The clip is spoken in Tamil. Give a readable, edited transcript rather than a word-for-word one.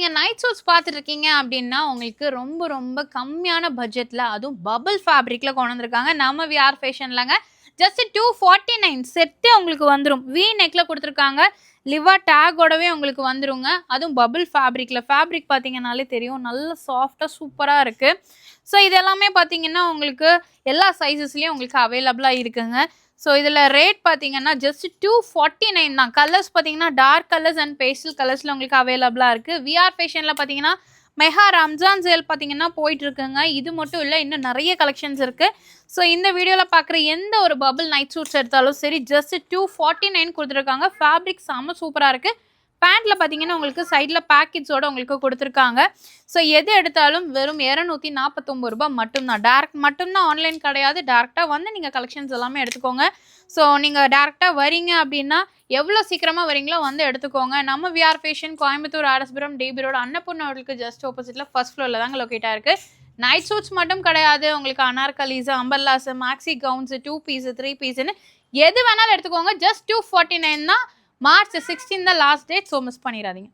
நீங்க நைட் சூட்ஸ் பார்த்துட்டு இருக்கீங்க அப்படின்னா, உங்களுக்கு ரொம்ப ரொம்ப கம்மியான பட்ஜெட்ல அதுவும் பபிள் ஃபேப்ரிக்ல கொண்டு வந்திருக்காங்க. நம்ம விஆர் ஃபேஷன்லங்க. ஜஸ்ட் 249 செட்டே உங்களுக்கு வந்துரும். வி நெக்ல குடுத்துருக்காங்க. லிவா டேக்கோடவே உங்களுக்கு வந்துருங்க. அதுவும் பபிள் ஃபேப்ரிக்ல. ஃபேப்ரிக் பார்த்தீங்கன்னாலே தெரியும். நல்ல சாஃப்ட்டா சூப்பரா இருக்கு. ஸோ இது எல்லாமே பார்த்தீங்கன்னா, உங்களுக்கு எல்லா சைஸஸ்லயும் உங்களுக்கு அவைலபிளா இருக்குங்க. ஸோ இதில ரேட் பார்த்தீங்கன்னா, ஜஸ்ட் 249 தான். கலர்ஸ் பார்த்தீங்கன்னா, டார்க் கலர்ஸ் அண்ட் பேஸ்டல் கலர்ஸ்ல உங்களுக்கு அவைலபிளா இருக்கு. விஆர் ஃபேஷன்ல பார்த்தீங்கன்னா, மெகா ரம்ஜான் சேல் பார்த்தீங்கன்னா போயிட்டுருக்குங்க. இது மட்டும் இல்ல, இன்னும் நெறைய கலெக்ஷன்ஸ் இருக்கு. ஸோ இந்த வீடியோல பார்க்குற எந்த ஒரு பபிள் நைட் சூட்ஸ் எடுத்தாலும் சரி, ஜஸ்ட் 249 குடுத்துருக்காங்க. ஃபேப்ரிக் செம்ம சூப்பரா இருக்கு. பேண்ட்ல பார்த்தீங்கன்னா, உங்களுக்கு சைட்ல பாக்கெட்ஸோட உங்களுக்கு குடுத்துருக்காங்க. ஸோ எது எடுத்தாலும் வெறும் ரூ. 249 மட்டும் தான். டைரக்ட் மட்டும் தான், ஆன்லைன் கிடையாது. டைரக்ட்டா வந்து நீங்க கலெக்ஷன்ஸ் எல்லாமே எடுத்துக்கோங்க. ஸோ நீங்க டைரக்ட்டா வரீங்க அப்படின்னா, எவ்வளோ சீக்கிரமா வரீங்களோ வந்து எடுத்துக்கோங்க. நம்ம VR fashion Coimbatore, RS Puram, DB road, Annapoorna ஹோட்டலுக்கு ஜஸ்ட் ஆப்போசிட்ல ஃபர்ஸ்ட் ஃப்ளோர்ல தாங்க லொகேட் ஆயிருக்கு. நைட் சூட்ஸ் மட்டும் கிடையாது. உங்களுக்கு anarkalis, umbrellas, maxi gowns, 2 piece, 3 பீஸ்ன்னு எது வேணாலும் எடுத்துக்கோங்க. ஜஸ்ட் 249 தான். மார்ச் 16 தான் லாஸ்ட் டேட். ஸோ மிஸ் பண்ணிடாதீங்க.